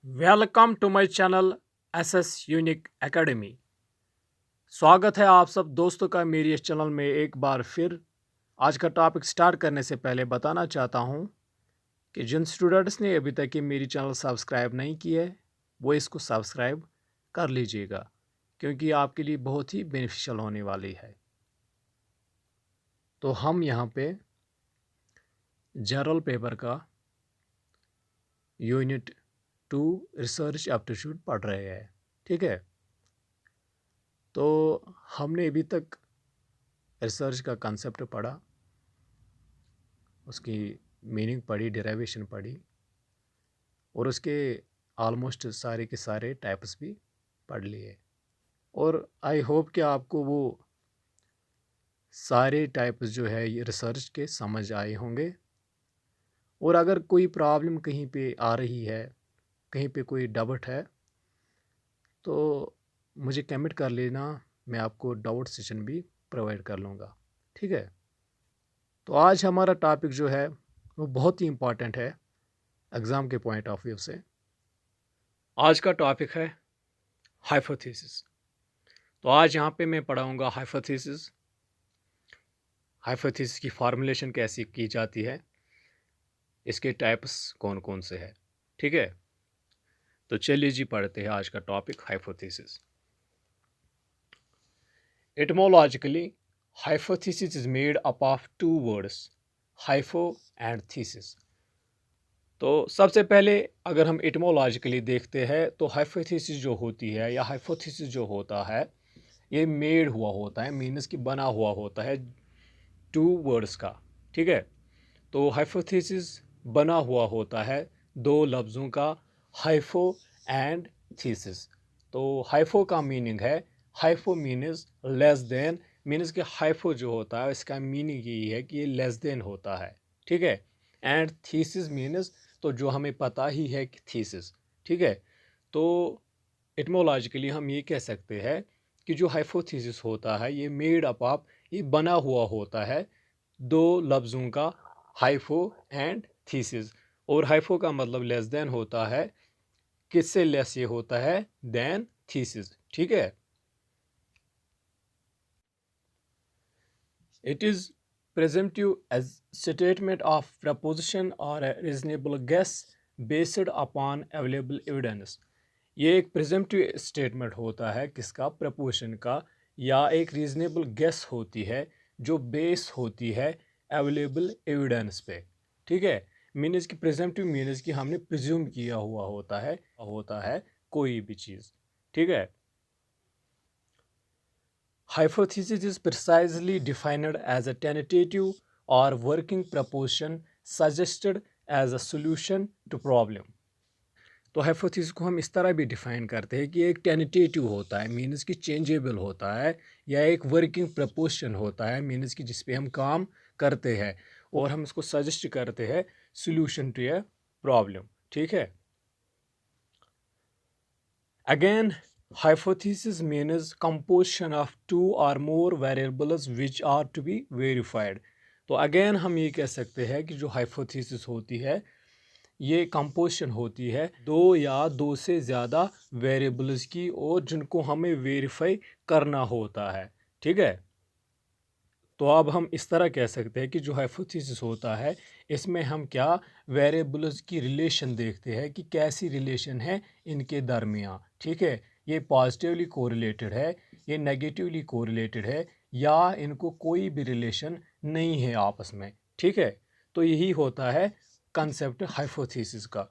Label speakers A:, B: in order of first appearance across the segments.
A: Welcome to my channel SS unique academy. स्वागत है आप सब दोस्तों का मेरी इस चैनल में एक बार फिर। आज का टॉपिक स्टार्ट करने से पहले बताना चाहता हूं कि जिन स्टूडेंट्स ने अभी तक ये मेरी चैनल सब्सक्राइब नहीं की है वो इसको सब्सक्राइब कर लीजिएगा, क्योंकि आपके लिए बहुत ही बेनिफिशियल होने वाली है। तो हम यहाँ पे जनरल पेपर का यूनिट 2 रिसर्च एप्टीट्यूड पढ़ रहे हैं, ठीक है। तो हमने अभी तक रिसर्च का कंसेप्ट पढ़ा, उसकी मीनिंग पढ़ी, डेरिवेशन पढ़ी और उसके ऑलमोस्ट सारे के सारे टाइप्स भी पढ़ लिए। और आई होप कि आपको वो सारे टाइप्स जो है ये रिसर्च के समझ आए होंगे। और अगर कोई प्रॉब्लम कहीं पे आ रही है, कहीं पे कोई डाउट है, तो मुझे कमेंट कर लेना, मैं आपको डाउट सेशन भी प्रोवाइड कर लूँगा, ठीक है। तो आज हमारा टॉपिक जो है वो बहुत ही इम्पॉर्टेंट है एग्ज़ाम के पॉइंट ऑफ व्यू से। आज का टॉपिक है हाइपोथेसिस। तो आज यहाँ पे मैं पढ़ाऊँगा हाइपोथेसिस, हाइपोथेसिस की फार्मूलेशन कैसे की जाती है, इसके टाइप्स कौन कौन से हैं, ठीक है। तो चलिए जी पढ़ते हैं आज का topic hypothesis. Etymologically hypothesis is made up of two words, hypo and thesis. तो सबसे पहले अगर हम एटमोलॉजिकली देखते हैं तो हाइपोथेसिस जो होती है या हाइपोथेसिस जो होता है ये मेड हुआ होता है, मीन्स कि बना हुआ होता है टू वर्ड्स का, ठीक है। तो हाइपोथेसिस बना हुआ होता है दो लफ्ज़ों का, हाइफो एंड थीसिस। तो हाइफो का मीनिंग है, हाइफो मीन्स लेस देन, मीन्स कि हाइफो जो होता है इसका मीनिंग यही है कि ये लेस देन होता है, ठीक है। एंड थीसिस मीन्स, तो जो हमें पता ही है कि थीसिस, ठीक है। तो एटमोलॉजिकली हम ये कह सकते हैं कि जो हाइपोथेसिस होता है ये मेड अप ऑफ, ये बना हुआ होता है दो लफ्ज़ों का, हाइफो एंड थीसिस। और हाइफो का मतलब लेस देन होता है, किससे लेस ये होता है, देन थीसिस, ठीक है। It is presumptive as statement of proposition or a reasonable guess based upon available evidence। ये एक प्रिजम्पटिव स्टेटमेंट होता है किसका, प्रपोजिशन का, या एक रीजनेबल गेस होती है जो बेस होती है अवेलेबल एविडेंस पे, ठीक है। मीन्स कि प्रिजम्पटिव मीन्स कि हमने प्रिज्यूम किया हुआ होता है कोई भी चीज़, ठीक है। Hypothesis is precisely defined as a tentative or working proposition suggested as a solution to problem। तो हाइपोथेसिस को हम इस तरह भी डिफाइन करते हैं कि एक टेंटेटिव होता है, मीन्स कि चेंजेबल होता है, या एक वर्किंग प्रपोजिशन होता है, मीन्स कि जिस पे हम काम करते हैं और हम इसको सजेस्ट करते हैं सॉल्यूशन टू ए प्रॉब्लम, ठीक है। Again hypothesis means composition of two or more variables which are to be verified। तो अगेन हम ये कह सकते हैं कि जो हाइपोथेसिस होती है ये कंपोजिशन होती है दो या दो से ज़्यादा वेरिएबल्स की, और जिनको हमें वेरीफाई करना होता है, ठीक है। तो अब हम इस तरह कह सकते हैं कि जो हाइपोथेसिस होता है इसमें हम क्या, वेरिएबल्स की रिलेशन देखते हैं कि कैसी रिलेशन है इनके दरमियान, ठीक है। ये पॉजिटिवली कोरिलेटेड है, ये नेगेटिवली कोरिलेटेड है, या इनको कोई भी रिलेशन नहीं है आपस में, ठीक है। तो यही होता है कंसेप्ट हाइपोथेसिस का।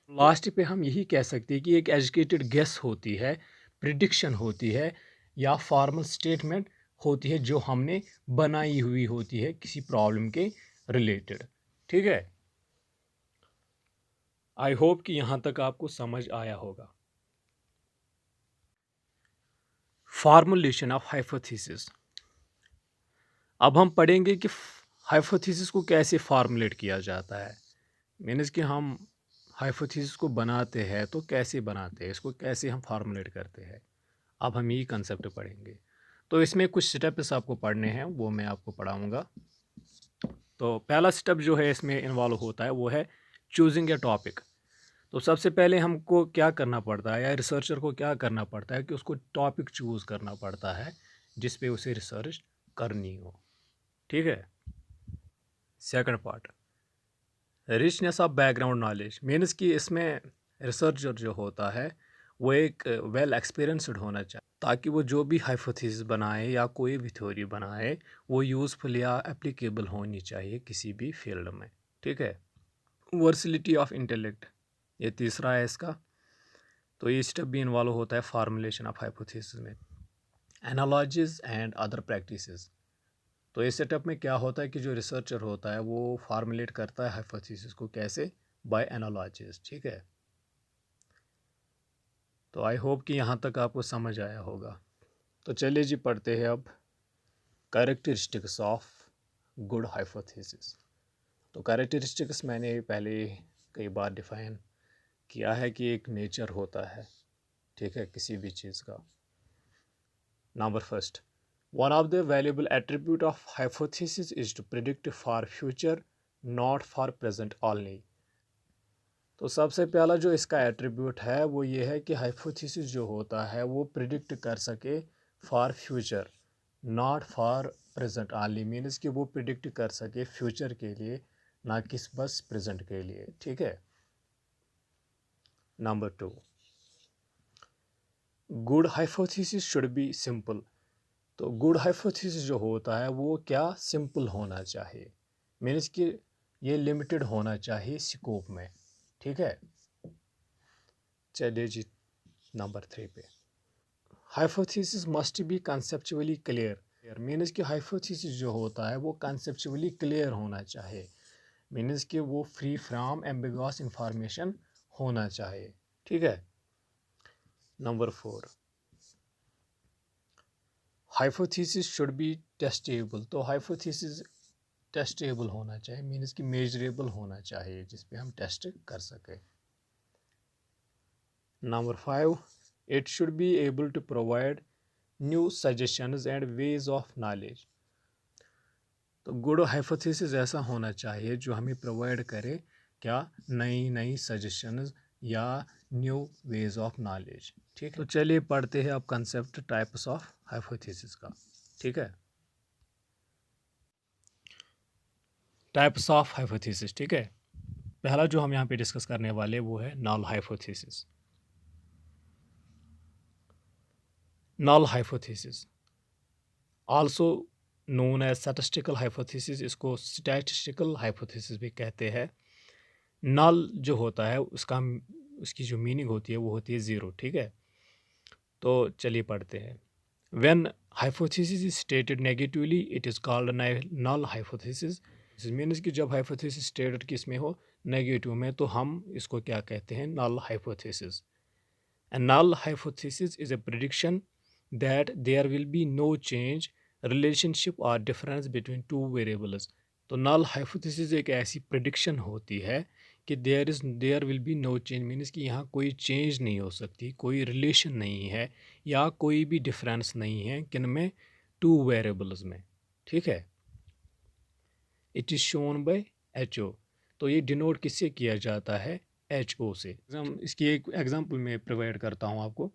A: लास्ट पे हम यही कह सकते हैं कि एक एजुकेटेड गेस होती है, प्रिडिक्शन होती है, या फॉर्मल स्टेटमेंट होती है जो हमने बनाई हुई होती है किसी प्रॉब्लम के रिलेटेड, ठीक है। आई होप कि यहाँ तक आपको समझ आया होगा। Formulation of hypothesis. अब हम पढ़ेंगे कि हाइपोथेसिस को कैसे फार्मूलेट किया जाता है, मीन्स कि हम हाइपोथेसिस को बनाते हैं तो कैसे बनाते हैं, इसको कैसे हम फार्मूलेट करते हैं। अब हम यही कंसेप्ट पढ़ेंगे। तो इसमें कुछ स्टेप्स आपको पढ़ने हैं, वो मैं आपको पढ़ाऊँगा। तो पहला स्टेप जो है इसमें इन्वॉल्व होता है वो है चूजिंग ए टॉपिक। तो सबसे पहले हमको क्या करना पड़ता है या रिसर्चर को क्या करना पड़ता है कि उसको टॉपिक चूज़ करना पड़ता है जिस पे उसे रिसर्च करनी हो। ठीक है। Second part, richness of background knowledge, means कि इसमें रिसर्चर जो होता है वो एक वेल एक्सपीरियंसड होना चाहिए ताकि वो जो भी हाइपोथेसिस बनाए या कोई भी थ्योरी बनाए वो यूज़फुल या एप्लीकेबल होनी चाहिए किसी भी फील्ड में। ठीक है। वर्सिलिटी ऑफ इंटेलेक्ट, ये तीसरा है इसका। तो ये स्टेप भी इन्वॉल्व होता है फार्मुलेशन ऑफ हाइपोथेसिस में। एनालॉजीज एंड अदर प्रैक्टिसेस, तो इस सेटअप में क्या होता है कि जो रिसर्चर होता है वो फार्मुलेट करता है हाइपोथेसिस को कैसे, बाय एनालॉजीज। ठीक है। तो आई होप कि यहाँ तक आपको समझ आया होगा। तो चलिए जी पढ़ते हैं अब कैरेक्टरिस्टिक्स ऑफ गुड हाइपोथेसिस। तो कैरेक्टरिस्टिक्स मैंने पहले कई बार डिफाइन किया है कि एक नेचर होता है, ठीक है, किसी भी चीज़ का। Number first, one of the valuable attribute of hypothesis is to predict for future not for present only. तो सबसे पहला जो इसका एट्रीब्यूट है वो ये है कि हाइपोथेसिस जो होता है वो प्रिडिक्ट कर सके for future not for present only, means कि वो प्रिडिक्ट कर सके फ्यूचर के लिए ना कि बस प्रेजेंट के लिए। ठीक है। Number two, good hypothesis should be simple. तो गुड हाइपोथेसिस जो होता है वो क्या, सिंपल होना चाहिए, मीन्स कि ये लिमिटेड होना चाहिए स्कोप में। ठीक है। चलिए जी नंबर 3 पे, hypothesis must be conceptually clear, means कि हाइपोथेसिस जो होता है वो कंसेप्चुअली क्लियर होना चाहिए, मीन्स कि वो फ्री फ्रॉम एम्बिगुअस इंफॉर्मेशन होना चाहिए। ठीक है। Number 4, hypothesis should be testable. तो हाइपोथेसिस टेस्टेबल होना चाहिए, मीन्स कि मेजरेबल होना चाहिए जिस पे हम टेस्ट कर सके। Number 5, it should be able to provide new suggestions and ways of knowledge. तो गुड हाइपोथेसिस ऐसा होना चाहिए जो हमें प्रोवाइड करे क्या, नई नई सजेशंस या न्यू वेज ऑफ नॉलेज। ठीक है। तो चलिए पढ़ते हैं अब कंसेप्ट टाइप्स ऑफ हाइपोथेसिस का। ठीक है। Types of hypothesis. ठीक है। पहला जो हम यहाँ पे डिस्कस करने वाले वो है null hypothesis. Null hypothesis also known as statistical hypothesis, इसको स्टैटिस्टिकल हाइपोथेसिस भी कहते हैं। नल जो होता है उसकी जो मीनिंग होती है वो होती है ज़ीरो। ठीक है। तो चलिए पढ़ते हैं। When hypothesis is stated negatively it is called null hypothesis, means कि जब हाइपोथेसिस स्टेटेड किस में हो, नेगेटिव में, तो हम इसको क्या कहते हैं, null hypothesis. A null hypothesis is a prediction that there will be no change, relationship or difference between two variables. तो null hypothesis एक ऐसी prediction होती है कि there will be no change, means कि यहाँ कोई change नहीं हो सकती, कोई relation नहीं है या कोई भी difference नहीं है किन में, two variables में। ठीक है। It is shown by HO, तो ये डिनोट किससे किया जाता है, HO से। इसकी एक एग्जांपल मैं प्रोवाइड करता हूँ आपको।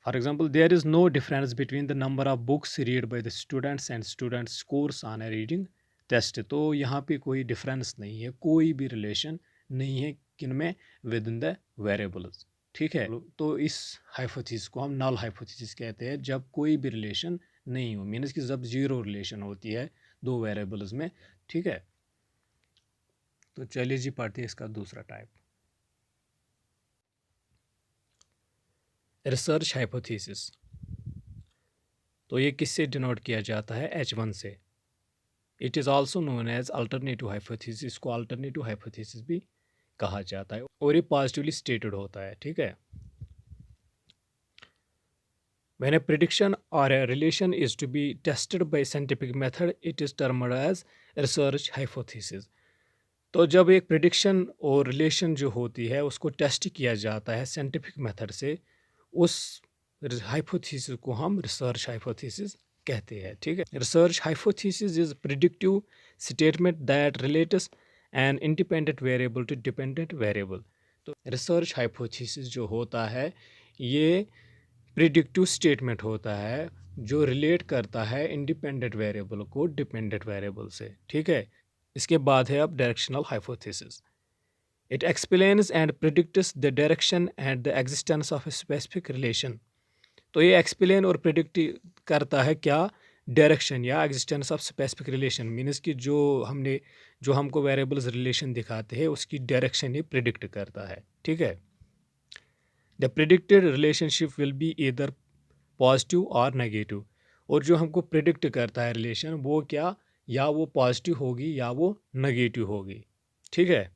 A: For example, there is no difference between the number of books read by the students and student scores on a reading test. तो यहाँ पे कोई डिफरेंस नहीं है, कोई भी रिलेशन नहीं है किन में, विद इन द वेरिएबल्स। ठीक है। तो इस हाइपोथेसिस को हम नल हाइपोथेसिस कहते हैं जब कोई भी रिलेशन नहीं हो, मीन्स कि जब जीरो रिलेशन होती है दो वेरिएबल्स में। ठीक है। तो चलिए जी पढ़ते हैं इसका दूसरा टाइप, रिसर्च हाइपोथेसिस। तो ये किससे डिनोट किया जाता है, H1 से। It is also known as alternative hypothesis, इसको अल्टरनेटिव हाइपोथेसिस भी कहा जाता है और ये पॉजिटिवली स्टेटेड होता है। ठीक है। When a prediction or a relation is to be tested by scientific method, it is termed as research hypothesis. तो जब एक प्रिडिक्शन और रिलेशन जो होती है उसको टेस्ट किया जाता है साइंटिफिक मेथड से, उस हाइपोथेसिस को हम रिसर्च हाइपोथेसिस कहते हैं। ठीक है। Research hypothesis is predictive statement that relates an independent variable to dependent variable. तो रिसर्च हाइपोथेसिस जो होता है ये प्रिडिक्टिव स्टेटमेंट होता है जो रिलेट करता है इंडिपेंडेंट वेरिएबल को डिपेंडेंट वेरिएबल से, ठीक है। इसके बाद है अब directional hypothesis. It explains and predicts the direction and the existence of a specific relation. तो ये एक्सप्लेन और प्रिडिक्ट करता है क्या, डायरेक्शन या existence of specific relation, means कि जो हमको वेरिएबल्स रिलेशन दिखाते हैं उसकी डायरेक्शन ये प्रिडिक्ट करता है, ठीक है। The predicted relationship will be either positive और नेगेटिव। और जो हमको प्रिडिक्ट करता है रिलेशन वो क्या, या वो पॉजिटिव होगी या वो नेगेटिव होगी, ठीक है।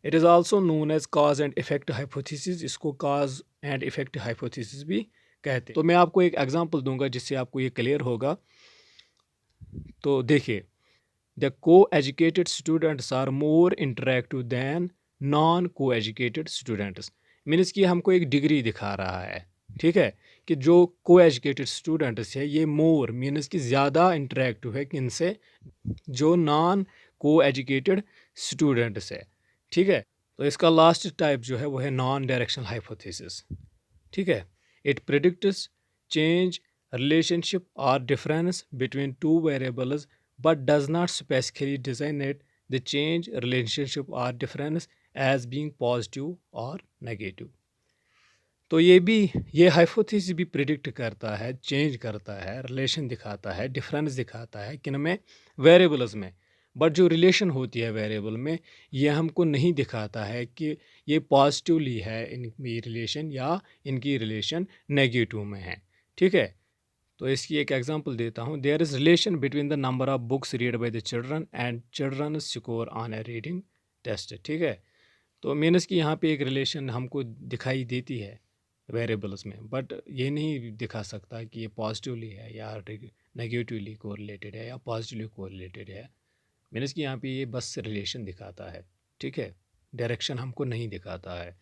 A: It is also known as cause and effect hypothesis. इसको कॉज एंड इफेक्ट हाइपोथेसिस भी कहते हैं। तो मैं आपको एक एग्जांपल दूंगा जिससे आपको ये क्लियर होगा। तो देखिए, the co educated students are more interactive than non co educated students. Means कि हमको एक डिग्री दिखा रहा है, ठीक है, कि जो को एजुकेटेड स्टूडेंट्स है ये मोर मीन्स कि ज़्यादा इंटरेक्टिव है किनसे, जो नॉन को एजुकेटेड स्टूडेंट्स है, ठीक है। तो इसका लास्ट टाइप जो है वो है नॉन डायरेक्शनल हाइपोथेसिस, ठीक है। इट प्रिडिक्ट्स चेंज रिलेशनशिप और difference between two variables but does not specifically designate the change relationship or difference as being positive or negative। तो ये हाइपोथेसिस भी प्रिडिक्ट करता है, चेंज करता है, रिलेशन दिखाता है, डिफरेंस दिखाता है किन में, वेरिएबल्स में। बट जो रिलेशन होती है वेरिएबल में ये हमको नहीं दिखाता है कि ये पॉजिटिवली है इनकी रिलेशन या इनकी रिलेशन नेगेटिव में है, ठीक है। तो इसकी एक एग्जांपल देता हूँ। There is relation between the number of books read by the children and children score on a reading test, ठीक है। तो मीन्स कि यहाँ पे एक रिलेशन हमको दिखाई देती है वेरिएबल्स में, बट ये नहीं दिखा सकता कि ये पॉजिटिवली है या नेगेटिवली कोरिलेटेड है या पॉजिटिवली कोरिलेटेड है। मीन्स कि यहाँ पे ये बस रिलेशन दिखाता है, ठीक है, डायरेक्शन हमको नहीं दिखाता है।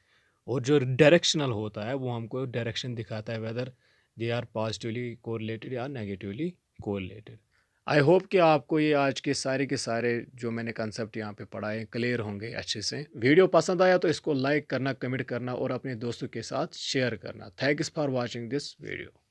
A: और जो डायरेक्शनल होता है वो हमको डायरेक्शन दिखाता है whether they are positively correlated या नेगेटिवली कोरिलेटेड। आई होप कि आपको ये आज के सारे जो मैंने कंसेप्ट यहाँ पे पढ़ाए क्लियर होंगे अच्छे से। वीडियो पसंद आया तो इसको लाइक करना, कमेंट करना और अपने दोस्तों के साथ शेयर करना। Thanks for watching this video.